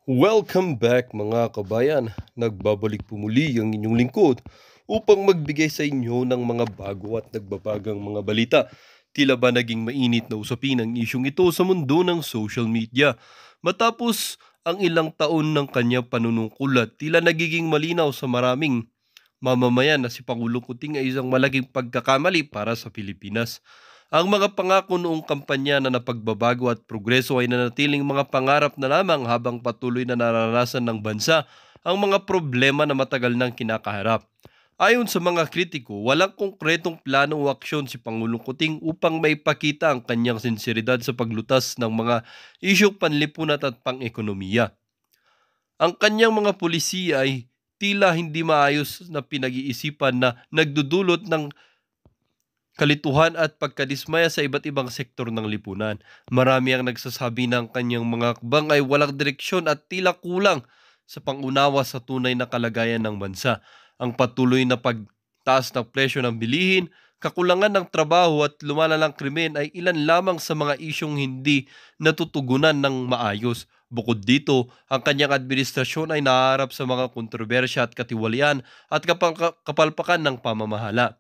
Welcome back mga kabayan. Nagbabalik po muli ang inyong lingkod upang magbigay sa inyo ng mga bago at nagbabagang mga balita. Tila ba naging mainit na usapin ang isyong ito sa mundo ng social media? Matapos ang ilang taon ng kanyang panunungkulat, tila nagiging malinaw sa maraming mamamayan na si Pangulong Kuting ay isang malaking pagkakamali para sa Pilipinas. Ang mga pangako noong kampanya na napagbabago at progreso ay nanatiling mga pangarap na lamang habang patuloy na naranasan ng bansa ang mga problema na matagal nang kinakaharap. Ayon sa mga kritiko, walang konkretong plano o aksyon si Pangulong Kuting upang maipakita ang kanyang sinseridad sa paglutas ng mga isyong panlipunat at pang-ekonomiya. Ang kanyang mga pulisiya ay tila hindi maayos na pinag-iisipan na nagdudulot ng kalituhan at pagkadismaya sa iba't ibang sektor ng lipunan. Marami ang nagsasabi ng kanyang mga hakbang ay walang direksyon at tila kulang sa pangunawa sa tunay na kalagayan ng bansa. Ang patuloy na pagtaas ng presyo ng bilihin, kakulangan ng trabaho at lumalalang krimen ay ilan lamang sa mga isyong hindi natutugunan ng maayos. Bukod dito, ang kanyang administrasyon ay naharap sa mga kontrobersya at katiwalian at kapalpakan ng pamamahala.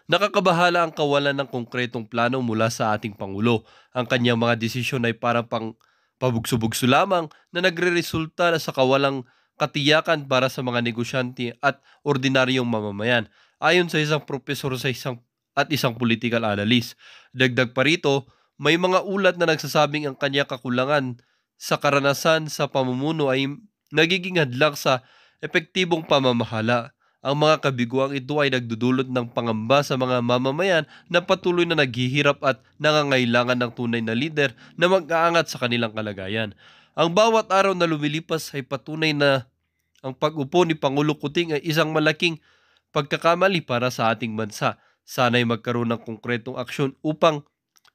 Nakakabahala ang kawalan ng konkretong plano mula sa ating Pangulo. Ang kanyang mga desisyon ay parang pabugso-bugso lamang na nagreresulta sa kawalang katiyakan para sa mga negosyante at ordinaryong mamamayan. Ayon sa isang propesor sa isang political analyst. Dagdag pa rito, may mga ulat na nagsasabing ang kanyang kakulangan sa karanasan sa pamumuno ay nagiging hadlang sa epektibong pamamahala. Ang mga kabiguang ito ay nagdudulot ng pangamba sa mga mamamayan na patuloy na naghihirap at nangangailangan ng tunay na lider na mag-aangat sa kanilang kalagayan. Ang bawat araw na lumilipas ay patunay na ang pag-upo ni Pangulo Kuting ay isang malaking pagkakamali para sa ating bansa. Sana'y magkaroon ng konkretong aksyon upang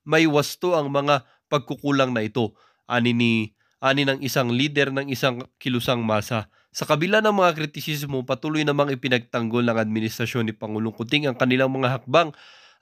maiwasto ang mga pagkukulang na ito. Ani ng isang lider ng isang kilusang masa. Sa kabila ng mga kritisismo, patuloy namang ipinagtanggol ng administrasyon ni Pangulong Kuting ang kanilang mga hakbang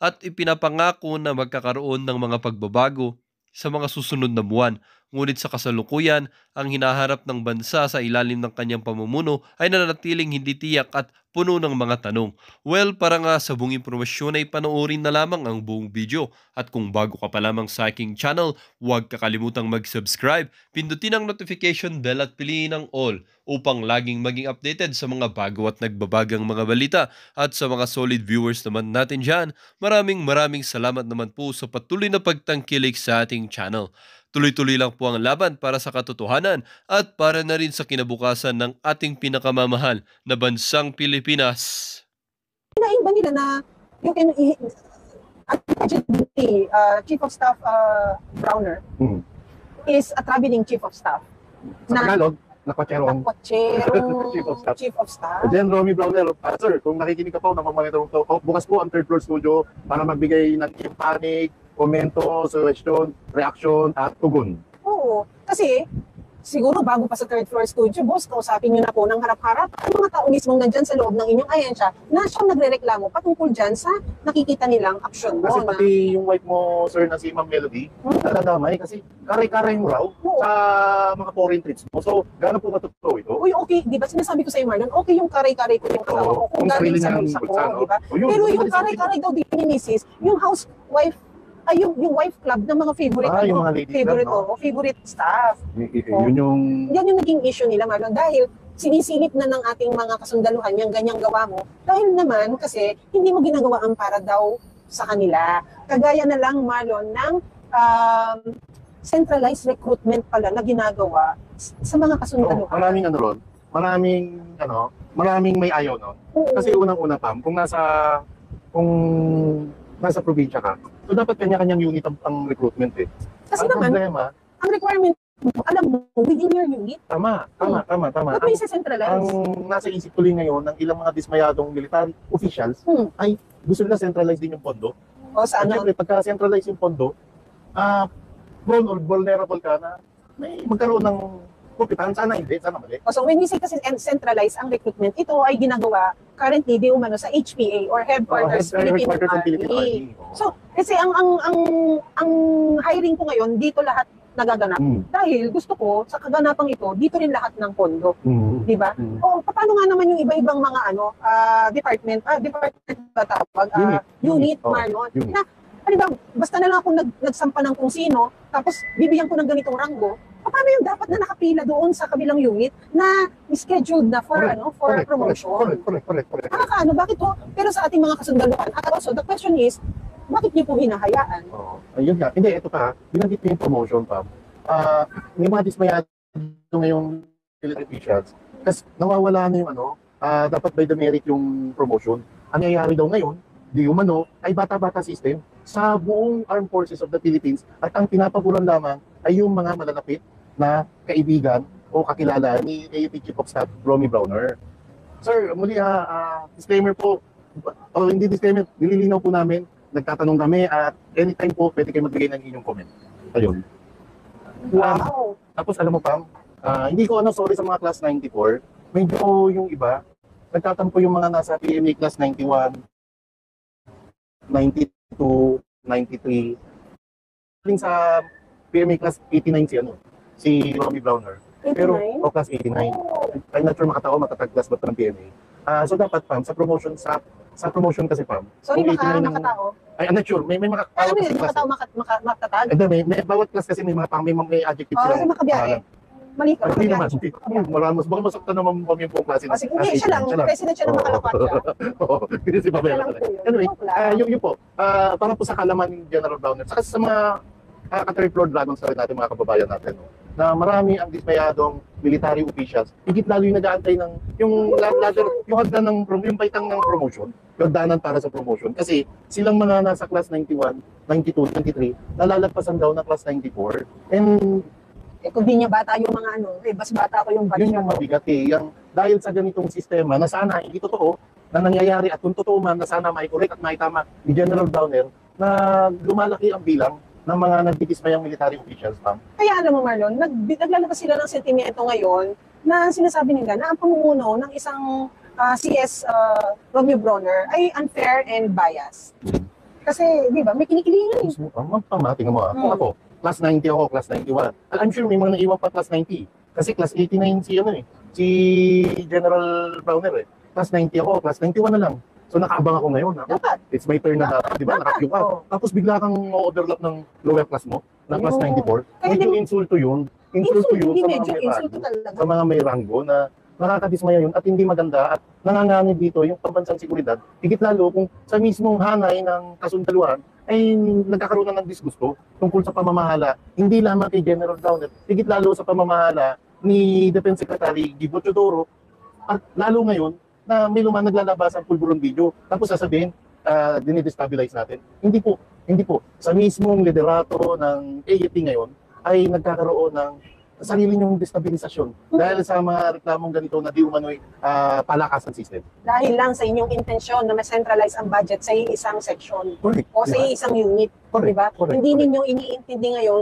at ipinapangako na magkakaroon ng mga pagbabago sa mga susunod na buwan. Ngunit sa kasalukuyan, ang hinaharap ng bansa sa ilalim ng kanyang pamumuno ay nananatiling hindi tiyak at puno ng mga tanong. Well, para nga sa buong impormasyon ay panoorin na lamang ang buong video. At kung bago ka pa lamang sa aking channel, huwag kakalimutang mag-subscribe, pindutin ang notification bell at piliin ang all upang laging maging updated sa mga bago at nagbabagang mga balita. At sa mga solid viewers naman natin dyan, maraming salamat naman po sa patuloy na pagtangkilik sa ating channel. Tuloy-tuloy lang po ang laban para sa katotohanan at para na rin sa kinabukasan ng ating pinakamamahal na bansang Pilipinas. Ba nila na you can Chief of Staff Browner is a traveling Chief of Staff. Sa Tagalog, nakwacherong Chief of Staff. Then Romy Browner, sir, kung nakikinig ka po, namamanitorong to, bukas po ang third floor studio para magbigay ng panic, komento, suggestion, reaction, at tugon. Oo, kasi siguro bago pa sa third floor studio, boss, kausapin nyo na po ng harap-harap ang mga tao mismong nandyan sa loob ng inyong ahensya na siyang nagre-reklamo patungkol dyan sa nakikita nilang aksyon mo. Kasi pati yung wife mo, sir, na si Ma'am Melody, nadadamay kasi karay-karay mo raw sa mga foreign trips mo. So, gano'n po matuturo ito? Uy, okay, di ba sinasabi ko sa iyo, Marlon, okay yung karay-karay ko yung kasama ko kung galing sa bulsa ko, di ba? Pero yung karay-karay daw din ni Mrs., yung housewife, ay yung wife club ng mga favorite yung mga ladies favorite club, no? Favorite staff. Yan yung naging issue nila, Marlon, dahil sinisilip na ng ating mga kasundaluhan yung ganyang gawa mo dahil naman kasi hindi mo ginagawa ang para daw sa kanila. Kagaya na lang, Marlon, ng centralized recruitment pala na ginagawa sa mga kasundaluhan. Maraming may ayaw, no? Kasi unang-una, Pam, kung nasa probinsya ka, so dapat kanya-kanyang unit ang recruitment eh. Kasi naman, problema, ang requirement mo, alam mo, within your unit. Tama. Huwag mo isa-centralize. Ang nasa isip tuloy ngayon ng ilang mga dismayadong military officials ay gusto nila centralize din yung pondo. O saan? Siyempre, pagka-centralize yung pondo, prone or vulnerable ka na may magkaroon ng kupitan, sana hindi, sana mali. So when we say kasi centralize ang recruitment, ito ay ginagawa currently di umano sa HPA or Headquarters Philippine Army. So kasi ang hiring ko ngayon dito lahat nagaganap. Mm. Dahil gusto ko, sa kaganapang ito, dito rin lahat ng pondo. Mm. Di ba? Mm. O, paano nga naman yung iba-ibang mga department ba tawag? Unit, Oh, Marlon, unit. na, halimbawa, basta na lang akong nagsampa ng kung sino, tapos bibigyan ko ng ganitong ranggo, paano yung dapat na nakapila doon sa kabilang unit na scheduled na for promotion? Correct. Nakakaano, bakit ho? Pero sa ating mga kasundaluhan, at also, the question is, bakit niyo po hinahayaan? Oo. Ayun nga. Hindi, ito pa. Binanggit ko yung promotion, Pam. May mga dismayado ngayong military officials. Kasi nawawala na yung dapat by the merit yung promotion. Ang nangyayari daw ngayon, di umano, ay bata-bata system sa buong Armed Forces of the Philippines at ang pinapaguran lamang ay yung mga malalapit na kaibigan o kakilala ni AFP Chief of Staff Romy Browner. Sir, muli disclaimer po, o hindi disclaimer, nililinaw po namin, nagtatanong kami at anytime po pwede kayo magbigay ng inyong comment. Ayun. Wow! Tapos alam mo Pam, hindi ko sorry sa mga class 94, medyo yung iba, nagtatampo yung mga nasa PMA class 91, 92, 93. Galing sa PMA class 89 si Romy Browner. 89? Pero, class 89. I'm not sure makatao, matatag-class ba ito ng PMA. So dapat Pam, sa promotion kasi Pam. Sorry, kung 89 makatao. I'm not sure, may makatao Ano kasi yun, class. makatatag? And then, may bawat class kasi may mga may adjective Kasi makabiyahe. Mali ka, Hindi naman. makabiyahe. Maramos. Baka masaktan naman mo yung buong klase. Sige, hindi, siya lang. President siya ng Makalakwatsa. Oo, hindi si Pamela. Siya lang po yun. Anyway, Joke lang. yun po. Para po sa kalaman ni General Browner, saka sa mga ka-third floor dragons natin, mga kababayan natin, na marami ang dismayadong military officials, higit lalo yung nag-aantay ng yung ladder, yung hagdan ng yung baitang ng promotion, yung hagdanan para sa promotion. Kasi silang mga nasa class 91, 92, 93, nalalagpasan daw ng class 94. And Kung di niya bata yung mga mas bata ko yung batch yun niya. yung mabigat yung dahil sa ganitong sistema na sana hindi totoo na nangyayari at kung totoo man na sana mai-correct at maitama ni General Browner na lumalaki ang bilang ng mga nagdidismayang military officials, Pam. Kaya alam mo Marlon, naglalabas sila ng sentimento ngayon na sinasabi nila na ang pamumuno ng isang CS Romeo Browner ay unfair and biased. Kasi, di ba, may kinikilingan. Tingnan mo kung ako, class 90 ako, class 91. I'm sure may mga naiwan pa class 90. Kasi class 89 si General Browner Class 90 ako, class 91 na lang. So nakaabang ako ngayon. Dapat. It's my turn na dapat, di ba? Nakakyo ka. Oo. Tapos bigla kang overlap ng lower class mo, na class Ayun. 94. Kaya Medyo di- insulto yun. Insulto yun Hindi sa mga medyo may insulto rango. talaga. Sa mga may rango na nakakadismaya yun at hindi maganda at nanganganib dito yung pambansang seguridad. Higit lalo kung sa mismong hanay ng kasundaluhan ay nagkakaroon na ng disgusto tungkol sa pamamahala, hindi lamang kay General Browner, higit lalo sa pamamahala ni Defense Secretary Gibo Teodoro at lalo ngayon na may luman naglalabas ang pulburon video tapos sasabihin, dinidestabilize natin. Hindi po. Sa mismong liderato ng AFP ngayon ay nagkakaroon ng sarili niyong destabilisasyon dahil sa mga reklamong ganito na di umano'y palakasan system. Dahil lang sa inyong intensyon na ma-centralize ang budget sa isang section Correct. o sa Diba? isang unit, Correct, di ba? correct, Hindi correct. ninyo iniintindi ngayon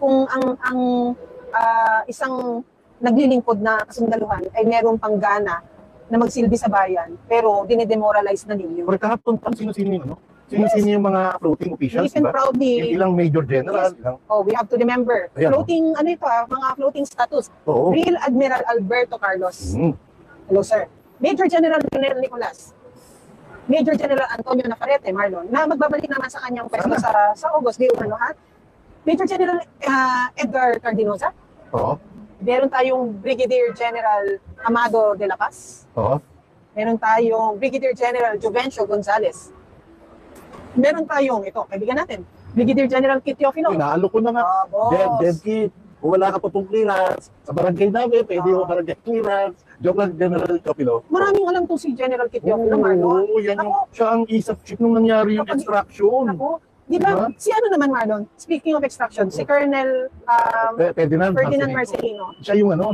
kung ang isang naglilingkod na kasundaluhan ay meron pang gana na magsilbi sa bayan, pero dinidemoralize na ninyo. Correct. Kahapon, sino-sino yung Sino-sino yung mga floating officials, Even diba? Yung proudly, ilang major general, Yes. ilang, we have to remember, Ayan, floating, mga floating status. oo. Real Admiral Alberto Carlos. Hello, sir. Major General Leonel Nicolas. Major General Antonio Navarrete, Marlon, na magbabalik naman sa kanyang pwesto sa August, di umano ha? Major General Edgar Cardinosa. Oo. Meron tayong Brigadier General Amado de la Paz. Oo. Meron tayong Brigadier General Juvencio Gonzales. Meron tayong, ito, kaibigan natin, Brigadier General Kit Teofilo. Inaalo ko na nga. Boss. Dead kid. Kung wala ka pa pong clearance, sa barangay namin, pwede mo barangay clearance. Joke lang, General Teofilo. Maraming alam tong si General Kit Teofilo, Marlon. Oo, yan yung, Ako, siya ang isap chief nung nangyari yung Kapag- extraction. Ako, di ba, si ano naman Marlon, speaking of extraction, si Colonel Ferdinand Ferdinand Marcelino. Marcelino.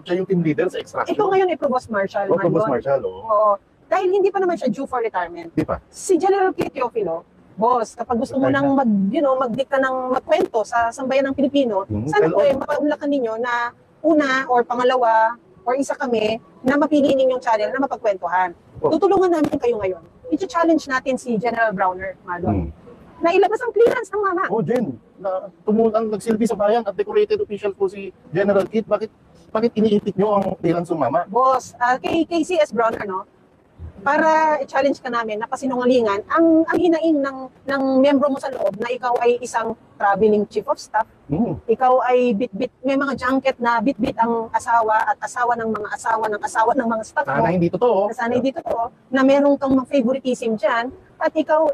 Siya yung team leader sa extraction. Ito ngayon ay Provost Marshal, O, Provost Marlon. Marshal, oo. Oo. Dahil hindi pa naman siya due for retirement. Di pa? Si General Kit Teofilo, boss, kapag gusto mo nang magdikta ng magkwento sa sambayan ng Pilipino, sana po mapaunlakan ninyo na una or pangalawa or isa kami na mapili ninyong channel na mapagkwentuhan. Oh. Tutulungan namin kayo ngayon. I-challenge natin si General Browner, Marlon. nailabas ang clearance ng mama. Oh, Jen, na ang nagsilbi sa bayan at decorated official po si General Kit. Bakit iniitik nyo ang clearance ng mama? Boss, kay CS Brown, para i-challenge ka namin na kasinungalingan, ang hinaing ng miyembro mo sa loob na ikaw ay isang traveling chief of staff, ikaw ay bit-bit, may mga junket na bit-bit ang asawa at asawa ng mga asawa ng asawa ng mga staff mo. Sana hindi totoo. Sana hindi totoo, na meron kang favoritism dyan, at ikaw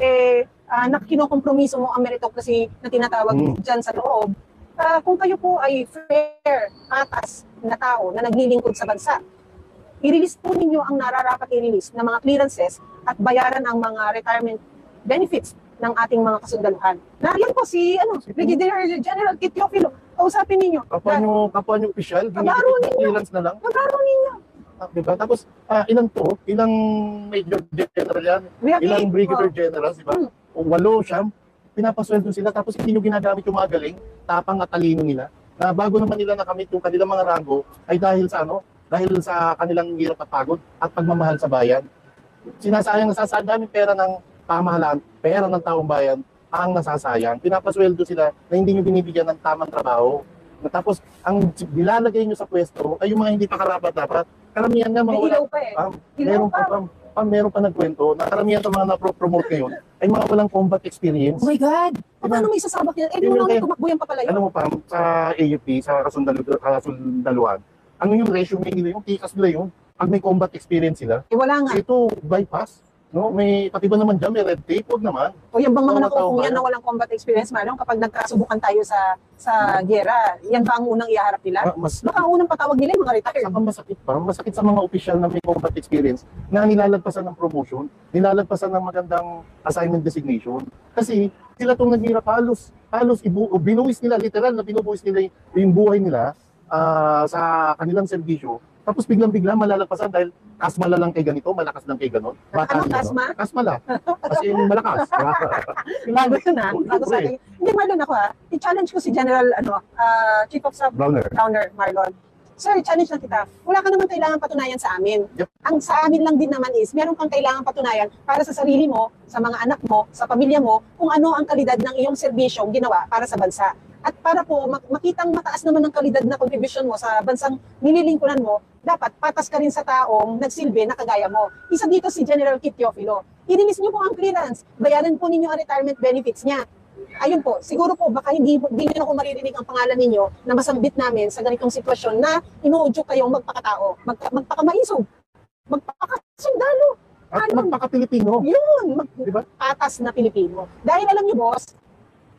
kinokompromiso mo ang meritocracy na tinatawag dyan sa loob. Kung kayo po ay fair, patas na tao na naglilingkod sa bansa, i-release po ninyo ang nararapat i-release ng mga clearances at bayaran ang mga retirement benefits ng ating mga kasundaluhan. Nariyan po si Brigadier General Kit Teofilo. Kausapin ninyo. Kapwa nyo official, Kabaro ninyo. clearance na lang. Kabaro ninyo. Diba? Tapos, ilang Major General yan, We have ilang 8. Brigadier Generals, diba? O 8, siyam, pinapasweldo sila, tapos hindi nyo ginagamit yung mga galing, tapang at talino nila, na bago naman nila nakamit yung kanilang mga rango, ay dahil sa kanilang hirap at pagod at pagmamahal sa bayan. Nasasayang daming pera ng pamahalaan, pera ng taong bayan, ang nasasayang. Pinapasweldo sila na hindi nyo binibigyan ng tamang trabaho. Tapos, ang nilalagay nyo sa pwesto ay yung mga hindi pa karapat-dapat. Karamihan nga mga May ilaw pa meron pa nagkwento na karamihan sa mga na-promote ngayon ay mga walang combat experience. Oh my God! Paano may sasabak yan? Di mo lang tumakbo yan pa pala yun. Alam mo pa, sa AFP, sa kasundaluhan, ano yung resume nila, yung tikas nila yun, pag may combat experience sila, Wala nga. ito, bypass, no? Pati ba naman dyan, may red tape, huwag naman. O yung bang mga Mga nakukuha tao yan na walang combat experience, Marlon, kapag nagkasubukan tayo sa gera, yan ba ang unang iharap nila? Baka ang unang patawag nila yung mga retired. Saka masakit sa mga opisyal na may combat experience na nilalagpasan ng promotion, nilalagpasan ng magandang assignment designation. Kasi sila itong naghirap halos binuwis nila, literal na binubuwis nila yung buhay nila sa kanilang serbisyo. Tapos biglang-bigla malalagpasan dahil kasmala lang kay ganito, malakas lang kay ganon. Anong kasma? Kasmala. Kasi malakas. Bago yun bago sa akin. Hindi, Marlon, ako i-challenge ko si General, Chief of Staff Browner. Marlon. Sir, challenge na kita. Wala ka naman kailangan patunayan sa amin. Yep. Ang sa amin lang din naman is, meron kang kailangan patunayan para sa sarili mo, sa mga anak mo, sa pamilya mo, kung ano ang kalidad ng iyong serbisyong ginawa para sa bansa. At para po makitang mataas naman ang kalidad na contribution mo sa bansang nililingkuran mo, dapat patas ka rin sa taong nagsilbi na kagaya mo. Isa dito si General Kit Teofilo. I-release niyo po ang clearance. Bayaran po ninyo ang retirement benefits niya. Ayun po, siguro po baka hindi nyo ako maririnig ang pangalan ninyo na masambit namin sa ganitong sitwasyon na inuudyok kayong magpakatao, magpakamaisog, magpakasundalo. At magpaka-Pilipino. Yun, Diba? patas na Pilipino. Dahil alam niyo boss,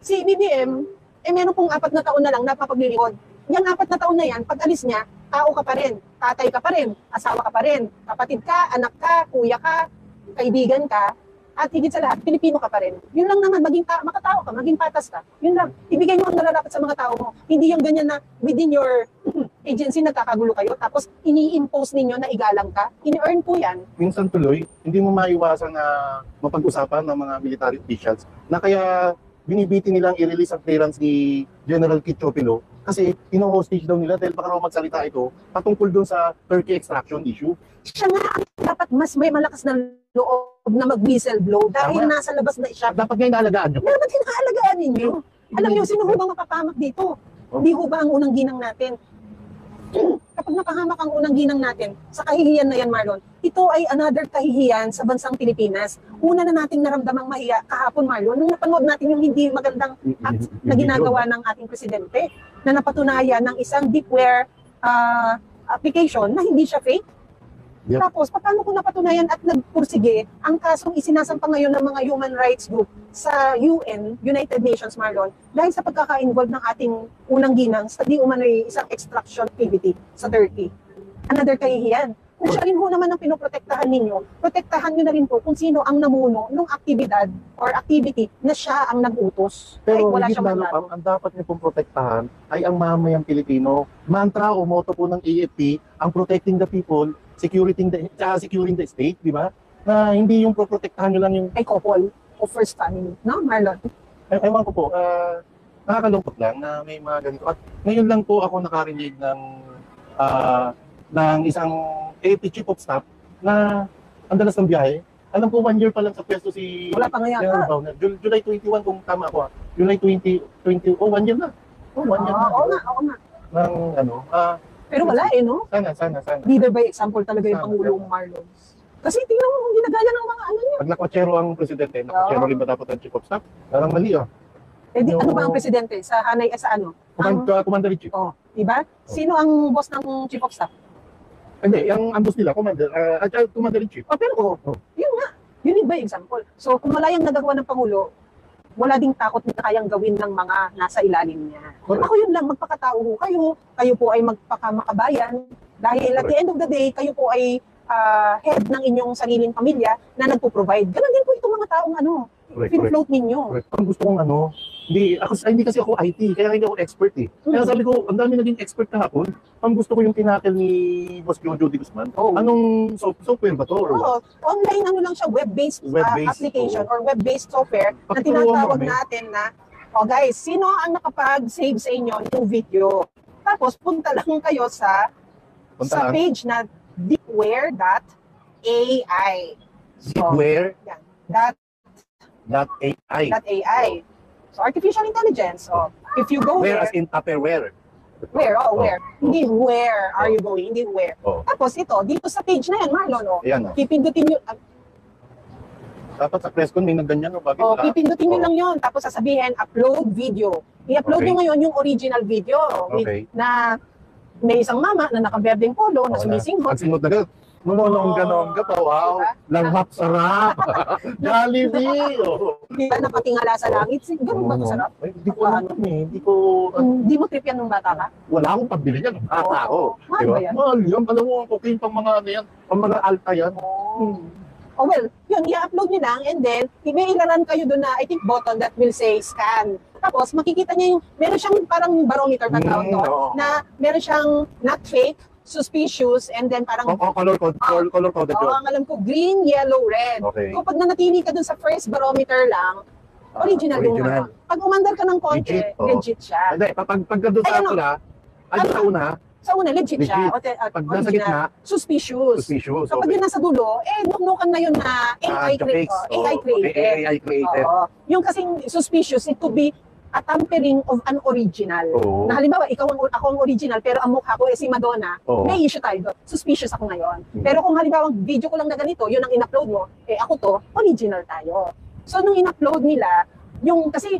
si BBM, meron pong 4 na taon na lang napapaglilingkod. Yung 4 na taon na yan, pag alis niya, tao ka pa rin, tatay ka pa rin, asawa ka pa rin, kapatid ka, anak ka, kuya ka, kaibigan ka, at higit sa lahat, Pilipino ka pa rin. Yun lang naman, makatao ka, maging patas ka. Yun lang, ibigay mo ang nararapat sa mga tao mo. Hindi yung ganyan na within your agency nagkakagulo kayo, tapos ini-impose ninyo na igalang ka. Ini-earn po yan. Minsan tuloy, hindi mo maiwasan na mapag-usapan ng mga military officials na kaya binibiti nilang i-release ang clearance ni General Kit Teofilo kasi ino-hostage daw nila dahil baka raw magsalita ito patungkol doon sa Turkey extraction issue. Siya nga ang dapat mas may malakas na loob na mag-whistleblow dahil Tama. nasa labas na siya. Dapat nga inaalagaan nyo. Dapat hinaalagaan ninyo. Alam niyo, sino ho ba mapapamak dito? Hindi ho ba ang unang ginang natin? Kapag napahamak ang unang ginang natin, sa kahihiyan na yan, Marlon, ito ay another kahihiyan sa bansang Pilipinas. Una na nating naramdamang mahiya kahapon, Marlon, nung napanood natin yung hindi magandang act na ginagawa ng ating presidente, na napatunayan ng isang deepware application na hindi siya fake. Yep. Tapos, paano kung napatunayan at nagpursige ang kasong isinasampa ngayon ng mga human rights group sa UN, United Nations, Marlon, dahil sa pagkaka-involve ng ating unang ginang sa di umano'y isang extraction activity sa Turkey. Another kahihiyan. Kung siya rin ho naman ang pinoprotektahan ninyo, protektahan nyo na rin po kung sino ang namuno ng aktibidad or activity na siya ang nag-utos. Kahit Pero wala higit siyang lalo mandato. pa, ang dapat niyo pong protektahan ay ang mamayang Pilipino. Mantra o motto po ng AFP, ang protecting the people, securing the state, di ba? Na hindi yung protektahan nyo lang yung Kay couple o first family. No, Marlon? ewan ko po, nakakalungkot lang na may mga ganito. At ngayon lang po ako nakarinig ng isang AFP Chief of Staff na ang dalas ng biyahe, Alam ko 1 year pa lang sa pwesto si Wala pa nga yata. General Bauner. July 21 kung tama ako. July 20, 1 year na. 1 year na. Oo nga, oo nga. Ng ano, Pero wala no? sana. Leader by example talaga yung Sana. Pangulong Marlon. Kasi tingnan mo kung ginagaya ng mga ano niya. Pag nakwatsero ang presidente, nakwatsero rin ba dapat ang chief of staff? Parang mali Eh di, ano Yung- ba ang presidente? Sa hanay, sa ano? Commander-in-chief. Diba? Sino ang boss ng chief of staff? Hindi, yung ambos nila, commander-in-chief. Pero, yun nga. You lead by example. So, kung wala yung nagagawa ng Pangulo, wala ding takot na kayang gawin ng mga nasa ilalim niya. Correct. Ako yun lang, magpakatao ho kayo. Kayo po ay magpakamakabayan. Dahil at the end of the day, kayo po ay head ng inyong sariling pamilya na nagpo-provide. Ganon din po itong mga taong Correct. fin-float ninyo. Ang gusto kong hindi kasi ako IT, kaya hindi ako expert eh. Kaya sabi ko, ang dami naging expert kahapon. Ang gusto ko yung tinakel ni Boss Jojo de Guzman. Oh. Anong software ba to? Or what? Oo, online lang siya, web-based, Web-based, application oo. or web-based software na Pagturuan mo tinatawag kami. natin na, guys, sino ang nakapag-save sa inyo ng video? Tapos punta lang kayo sa Punta lang. page na deepware.ai. So, Deepware.ai. .ai. So, artificial intelligence. So, if you go Where there, as in Tupperware. where? Where? Hindi where are you going? Hindi where. Oh. Tapos ito, dito sa page na yan, Marlon, Ayan pipindutin nyo, Dapat sa press con may nagganyan o bakit? pipindutin nyo lang yon. Tapos sasabihin, upload video. I-upload Okay. nyo ngayon yung original video Okay. na may isang mama na naka-berdeng polo na sumisinghot. Pag sinod na gano'n, nonongga pa, wow. Diba? Langhap sarap. Jollibee. Oh. Diba, napatingala sa langit. Ganun ba ito sarap? Ay, hindi ko alam Hindi ko, Hindi mo trip yan nung bata ka? wala akong pambili niyan. Bata ako. Mahal Diba? ba yan? Mahal yan. Alam mo, okay pang mga ano yan. Pang mga alta yan. Oh well, yun, i-upload nyo lang and then may ilaran kayo doon na I think button that will say scan. Tapos makikita niya yung, meron siyang parang barometer pa tawag doon, oo. na meron siyang not fake, suspicious, and then parang, Color coded yun. ang alam ko, green, yellow, red. Okay. Kapag nanatili ka doon sa first barometer lang, original yung original. ano. Pag umandar ka ng konti, Legit, oo. legit siya. Hindi, pag doon sa Ay, ano? pula, ay sa una, Sa una, legit siya. Legit. Pag nasa Original. gitna, Suspicious. suspicious. Kapag yun nasa dulo, nuknukan na yun na AI created. AI created. AI created. Oo. Yung kasing suspicious, it could be a tampering of an original. Oo. Na halimbawa, ako ang original, pero ang mukha ko si Madonna, Oo. may issue tayo doon. Suspicious ako ngayon. Hmm. Pero kung halimbawa, video ko lang na ganito, yun ang in-upload mo, ako to, original tayo. So, nung in-upload nila, kasi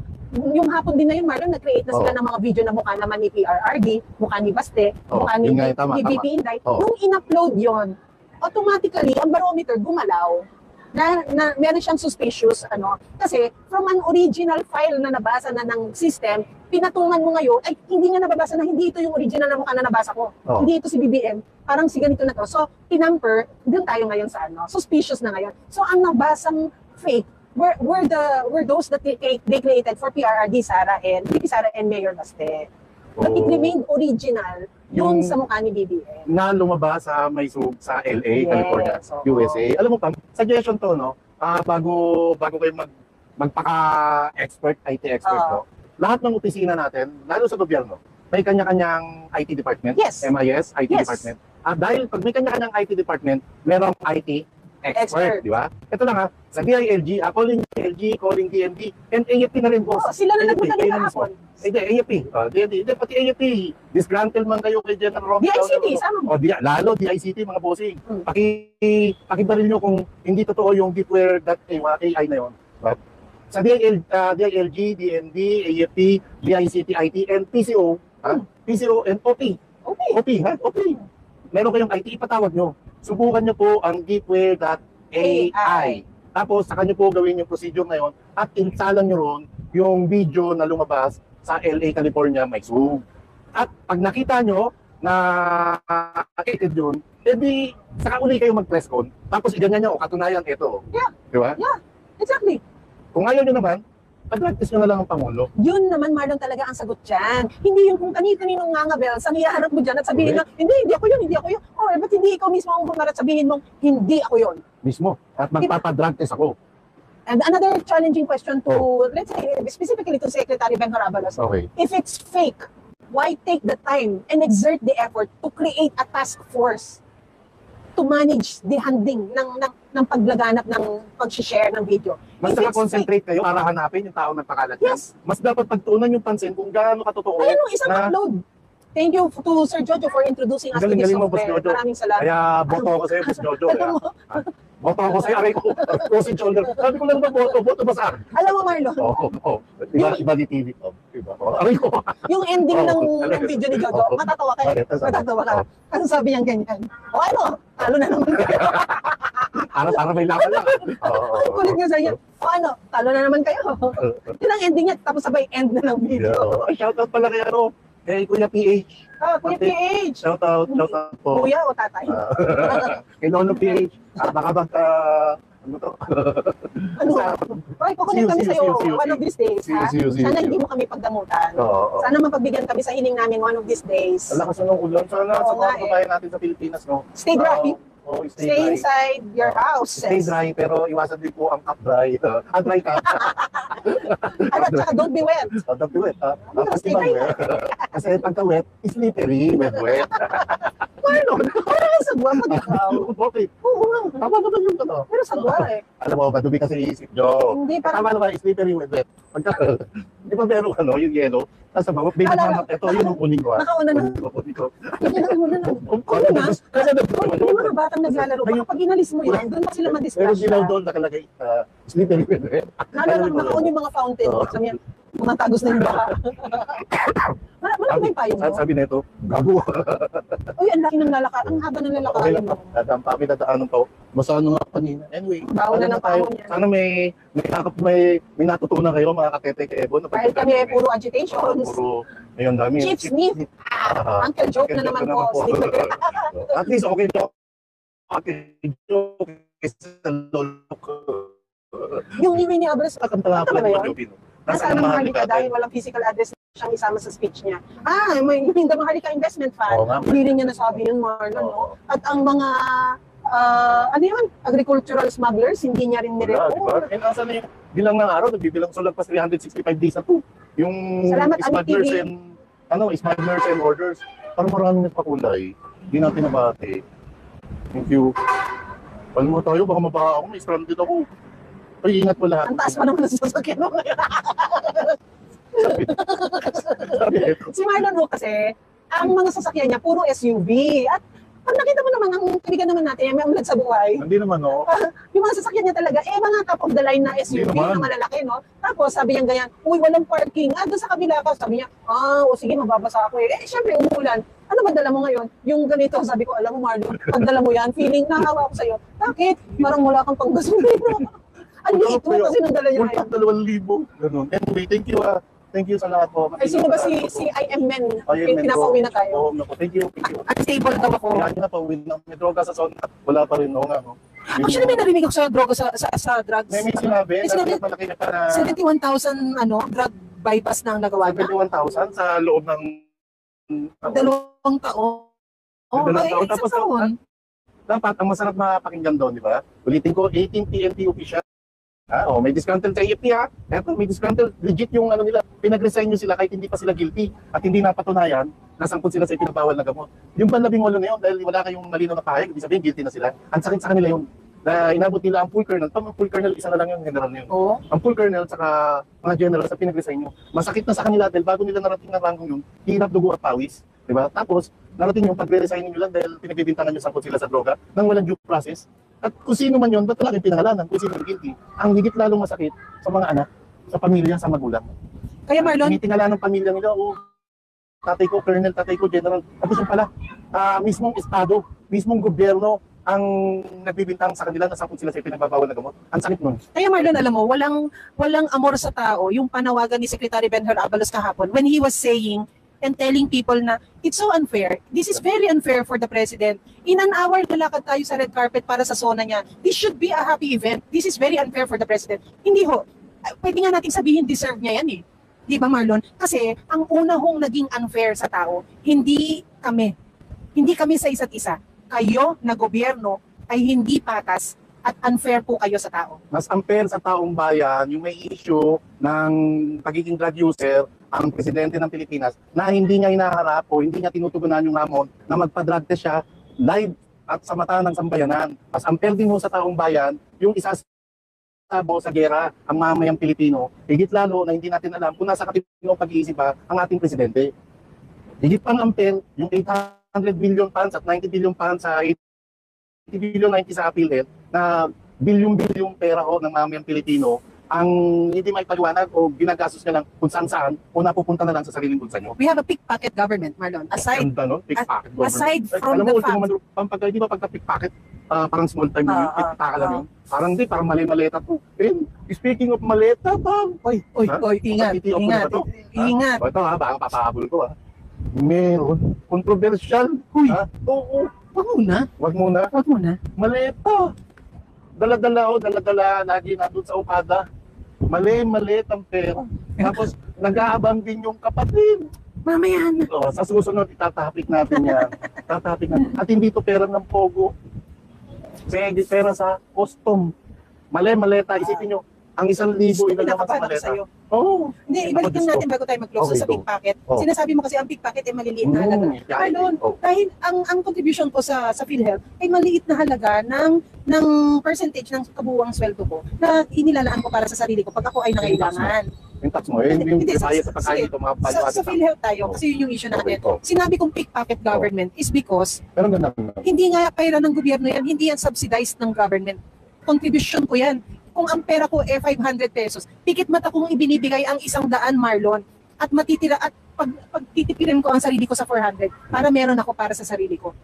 yung hapon din na yun, Marlon, nag-create na sila Oo. ng mga video na mukha naman ni PRRD, mukha ni Baste, Oo, mukha ni yun nga yun, tama, VP Inday. Oo. Nung in-upload yon, automatically, ang barometer gumalaw na meron siyang suspicious, kasi from an original file na nabasa na ng system, pinatungan mo ngayon, ay, hindi nga nababasa na hindi ito yung original na mukha na nabasa ko. Oo. Hindi ito si BBM. Parang si ganito na to. So, tinamper, doon tayo ngayon sa suspicious na ngayon. So, ang nabasang fake, were those that they created for PRRD Sara and Mayor Baste. But it Oo. remained original yung Yung- sa mukha ni BBM. Na lumabas sa sa LA, Yes, California, oo. USA. Alam mo pa, suggestion to, no? Bago kayo magpaka-expert, IT expert, Oo. no? Lahat ng opisina natin, lalo sa gobyerno, may kanya-kanyang IT department, Yes. MIS, IT Yes. department. Dahil pag may kanya-kanyang IT department, merong IT expert, Expert. di ba? Ito lang ha, sa DILG, calling DILG, calling DND, and AFP na rin, boss. Oh, sila na AFP, nagpunta kayo din na mismo. kahapon. Hindi, AFP. DND. Hindi, pati AFP. Disgruntled man kayo kay General Romy. DICT, sama mo. Lalo DICT, mga bossing. Hmm. Pakibaril nyo kung hindi totoo yung deepware.ai na yun. But, sa DILG, DND, AFP, DICT, IT, and PCO, PCO and OP. Okay. OP, ha? OP. Meron kayong IT, ipatawag nyo. Subukan nyo po ang deepware.ai. Tapos, saka nyo po gawin yung procedure na yun at instalan nyo ron yung video na lumabas sa LA, California, may Zoom. At pag nakita nyo na created yun, edi saka uli kayo mag-press con. Tapos iganyan nyo, katunayan, ito. Yeah. Di ba? Exactly. Kung ayaw nyo naman, pag-practice nyo na lang ang Pangulo. Yun naman, Marlon, talaga ang sagot dyan. Hindi yung kung kanino-kaninong ngangabel, sa iyaharap mo dyan at sabihin na, hindi ako yun. Oh, ba't hindi ikaw mismo ang bumarat sabihin mong, hindi ako yun. Mismo. At magpapadrag test ako. And another challenging question to, let's say, specifically to Secretary Ben Carabalos, Okay. if it's fake, why take the time and exert the effort to create a task force to manage the handling ng paglaganap ng pag-share ng video. Mas If it's nakakonsentrate kayo para hanapin yung tao nagpakalat. Yes. Mas dapat pagtuunan yung pansin kung gaano katotoo. Ayun yung isang na- upload. Thank you to Sir Jojo for introducing us to this Galing mo, Boss software. Jojo. Maraming salamat. Kaya boto ako sa'yo, Boss Jojo. Alam Kaya, mo, boto ako sa'yo, aray ko. Crossing shoulder. Sabi ko lang ba boto ba sa akin? alam mo Marlon, Oo. Iba ni TV. Diba? Aray ko. yung ending ng Oo. video ni Jojo, Oo. matatawa ka. Bakit? Ano sabi? Matatawa ka. Oo. Ano sabi niya ganyan? O ano? Talo na naman kayo. Para may laban lang. Ang kulit niya sa inyo. O ano? Talo na naman kayo. Yun ang ending niya. Tapos sabay end na ng video. Shoutout pala kay ano, kay Kuya PH. Kuya PH. Shoutout po. Kuya o tatay? Kay Lolo PH. Baka ano to? Ano? Ay, kukunin kami See you, sa'yo see you. one of these days. See you, ha? see you, see you. Sana hindi mo kami pagdamutan. Oo. Sana mapagbigyan kami sa hiling namin one of these days. Ang lakas na ng ulan. Sana Oo sa nga mga kabayan natin sa Pilipinas, no? Stay dry. Oo, Stay inside your house. Stay dry, pero iwasan din po ang cup dry. Dry cup. At saka don't be wet. Don't do it. Stay dry. Kasi pagka wet, slippery, wet. Marlon, parang sagwa mo ikaw. Okay. Oo nga. Tama naman yung ano. Pero sagwa eh. Alam mo, madumi kasi iisip nyo. Hindi, parang Tama naman, slippery, wet. Pagka, di ba meron yung yellow? Nasa bawah, baby Alala. mama, ito yung kunin ko. Nakauna na. Kunin ko. Ano na? Ano na? Kasi Yung mga batang naglalaro, baka pag inalis mo yan, doon pa sila pero ma-discuss. dilaw doon nakalagay, slippery, wet. Naalala ko, nakaon yung mga fountain. Sabi niya, mga tagos na yung baka. Malaki ba yung payo mo? Sabi na ito, gago. Uy, ang laki ng lalakad. Ang haba ng Okay lalakarin lang. mo. Ang kami dadaanan to. Basta ano nga kanina. Anyway, Baon na ano ng pahon yan. Sana may natutunan kayo mga katete kay Ebon. Dahil kami ay puro agitations. Puro, ayun dami. Chief Smith. Uncle joke na naman po. At least okay joke. Okay joke. Isa lolo ko. Yung Nini Abres, Kakanta Tama ba pala yun? Pilipino. nasaan ang Maharlika dahil walang physical address siyang isama sa speech niya. May yung Maharlika Investment Oo Fund. nga. Hindi rin niya nasabi yun, Marlon, no? At ang mga, ano yun, agricultural smugglers, hindi niya rin Wala, di ba? nire-report. And asa na yung bilang ng araw, nagbibilang sa lagpas 365 days na po. Yung Salamat, Ami smugglers TV. and, smugglers and orders. Parang maraming nagpakulay. Hindi natin nabati. Thank you. Paano mo tayo? Baka mabaha ako. May stranded ako. Ay, ingat po lahat. Ang taas pa naman ng sasakyan mo. Sabi ito. Si Marlon ho kasi, ang mga sasakyan niya, puro SUV. At pag nakita mo naman, ang kaibigan naman natin, may umlad sa buhay, Hindi naman, no? yung mga sasakyan niya talaga, mga top of the line na SUV Hindi naman. na malalaki, no? Tapos sabi niya ganyan, uy, walang parking. Doon sa kabila ka, sabi niya, o sige, mababasa ako eh. Syempre, umuulan. Ano ba dala mo ngayon? Yung ganito, sabi ko, alam mo Marlon, pag dala mo yan, feeling nahawa ko sa'yo. Bakit? Parang wala kang panggasolina. Ang liit mo kasi nang dala niya Full ngayon. tank, 2,000. Ganun. Anyway, thank you. Thank you sa lahat po. Ay, sino ba si IM Men? Pinapauwi na tayo. Oo, naku. Thank you. Thank you. Unstable daw ako. Kaya na pa, may droga sa zona. Wala pa rin, no? Nga, no? Actually, may narinig ako sa droga sa drugs. May sinabi, May sinabi, malaki na pa na 71,000 drug bypass na ang nagawa niya. 71,000 sa loob ng 2 taon. Dalawang taon. Isang Tapos, taon. dapat ang masarap mapakinggan doon, di ba? Ulitin ko, 18 PNP official. May disgruntled sa AFP ha. Eto, may disgruntled. Legit yung nila. Pinag-resign nyo sila kahit hindi pa sila guilty at hindi napatunayan, nasangkot sila sa ipinabawal na gamot. Yung panlabing-8 na yun, dahil wala kayong malinaw na pahayag, ibig sabihin guilty na sila. Ang sakit sa kanila yun, na inabot nila ang full colonel. Ang full colonel, isa na lang yung general na yun. Oo. Ang full colonel at mga general sa pinag-resign nyo, masakit na sa kanila dahil bago nila narating na rangong yun, hirap, dugo at pawis. Diba? Tapos, narating yung pag-resign nyo lang dahil pinagbibintangan nyo sangkot sila sa droga nang walang due process. At kung sino man yun, ba't wala kayong pinangalanan? Kung sino guilty? Ang higit lalong masakit sa mga anak, sa pamilya, sa magulang. Kaya Marlon, Tinitingala ng pamilya nila, tatay ko, colonel, tatay ko, general. Tapos yung pala, mismong estado, mismong gobyerno, ang nagbibintang sa kanila, nasangkot sila sa pinagbabawal na gamot. Ang sakit nun. kaya Marlon, alam mo, walang amor sa tao yung panawagan ni Secretary Benhur Abalos kahapon when he was saying and telling people na it's so unfair. This is very unfair for the president. In an hour, lalakad tayo sa red carpet para sa zona niya. This should be a happy event. This is very unfair for the president. Hindi ho. Pwede nga nating sabihin deserve niya yan eh. Di ba Marlon? Kasi ang una hong naging unfair sa tao, hindi kami. Hindi kami sa isa't isa. Kayo na gobyerno ay hindi patas at unfair po kayo sa tao. Mas unfair sa taong bayan yung may issue ng pagiging drug user ang presidente ng Pilipinas na hindi niya hinaharap o hindi niya tinutugunan yung hamon na magpa-drug test siya live at sa mata ng sambayanan. Mas ampere din ho sa taong bayan yung isasabo sa gera ang mamayang Pilipino. Higit lalo na hindi natin alam kung nasa katinong pag-iisip pa ang ating presidente. Higit pang ampere yung 800 billion funds at 90 billion funds sa 80 billion 90 sa PhilHealth na bilyong-bilyong pera ho ng mamayang Pilipino ang hindi may paliwanag o ginagastos niya lang kung saan-saan o napupunta na lang sa sariling bulsa niyo. We have a pickpocket government, Marlon. Ganda, no? Pickpocket government. Aside from Alam the mo, fact, pagka, di ba pagka pickpocket, parang small time yun, pickpocket lang yun. Parang di, parang mali-maleta to. And speaking of maleta, Oy, ingat, Matitiyok ko na ingat, ba to? ingat. O ito ha, baka papahabol ko ha. Meron, controversial. Uy. Ha? Oo, Wag muna, wag muna. wag muna. Maleta. Dala-dala, lagi na doon sa Okada. Mali ang pera. Tapos, nag-aabang din yung kapatid. Mamaya na. O, sa susunod, itatapik natin yan. Tatapik natin. At hindi to pera ng Pogo. Pera sa custom. Maleta. Isipin nyo, ang 1,000 ilalabas sa maleta. Sa'yo. Oo. Hindi, ibalikan natin bago tayo mag-close Okay, sa go. pickpocket. Oh. Sinasabi mo kasi ang pickpocket ay maliliit na halaga. Marlon, dahil ang contribution ko sa PhilHealth ay maliit na halaga ng percentage ng kabuuang sweldo ko na inilalaan ko para sa sarili ko pag ako ay nangailangan. Yung tax mo, yung Hindi, bayad sa pagkain ito, mga Sa PhilHealth tayo, kasi yun yung issue natin. Sinabi kong pickpocket government is because Pero ganda. hindi nga pera ng gobyerno yan, hindi yan subsidized ng government. Contribution ko yan. Kung ang pera ko 500 pesos, pikit mata kong ibinibigay ang 100, Marlon, at matitira at pagtitipirin ko ang sarili ko sa 400 para meron ako para sa sarili ko.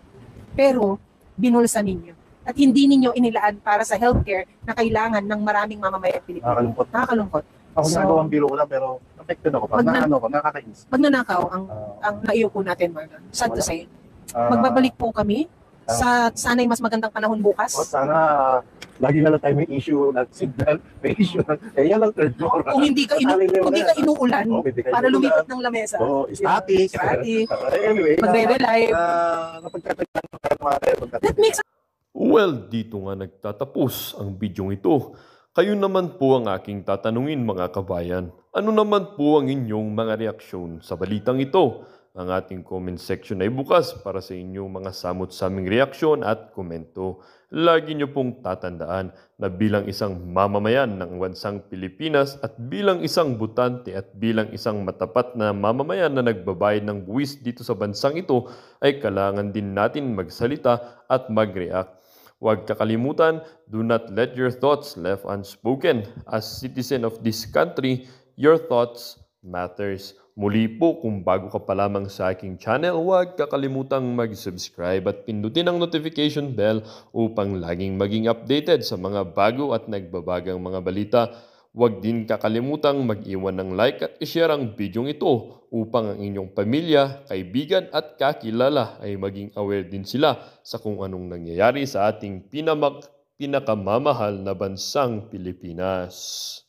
Pero binulsa ninyo at hindi ninyo inilaan para sa healthcare na kailangan ng maraming mamamayang Pilipino. Nakakalungkot. Nakakalungkot. Ako So, ginagawang biro ko lang, pero affected ako. Pag nakakainis. Magnanakaw ang naiyo po natin, Marlon. Sad to say. Magbabalik po kami sa sana'y mas magandang panahon bukas. Sana lagi na lang tayo may issue ng signal, may issue ng, yan lang third floor. Kung hindi ka inuulan para lumipot ng lamesa. Static. Static. Anyway, Magre-relive. napagtatagyan ko tayo mga tayo. That makes Well, dito nga nagtatapos ang bidyong ito. Kayo naman po ang aking tatanungin mga kabayan. Ano naman po ang inyong mga reaksyon sa balitang ito? Ang ating comment section ay bukas para sa inyong mga samot-saming reaksyon at komento. Lagi niyo pong tatandaan na bilang isang mamamayan ng bansang Pilipinas at bilang isang butante at bilang isang matapat na mamamayan na nagbabayad ng buwis dito sa bansang ito ay kailangan din natin magsalita at mag-react. Huwag kakalimutan, do not let your thoughts left unspoken. As citizen of this country, your thoughts matters. Muli po, kung bago ka pa lamang sa aking channel, huwag kakalimutang mag-subscribe at pindutin ang notification bell upang laging maging updated sa mga bago at nagbabagang mga balita. Huwag din kakalimutang mag-iwan ng like at i-share ang bidyong ito upang ang inyong pamilya, kaibigan at kakilala ay maging aware din sila sa kung anong nangyayari sa ating pinakamamahal na bansang Pilipinas.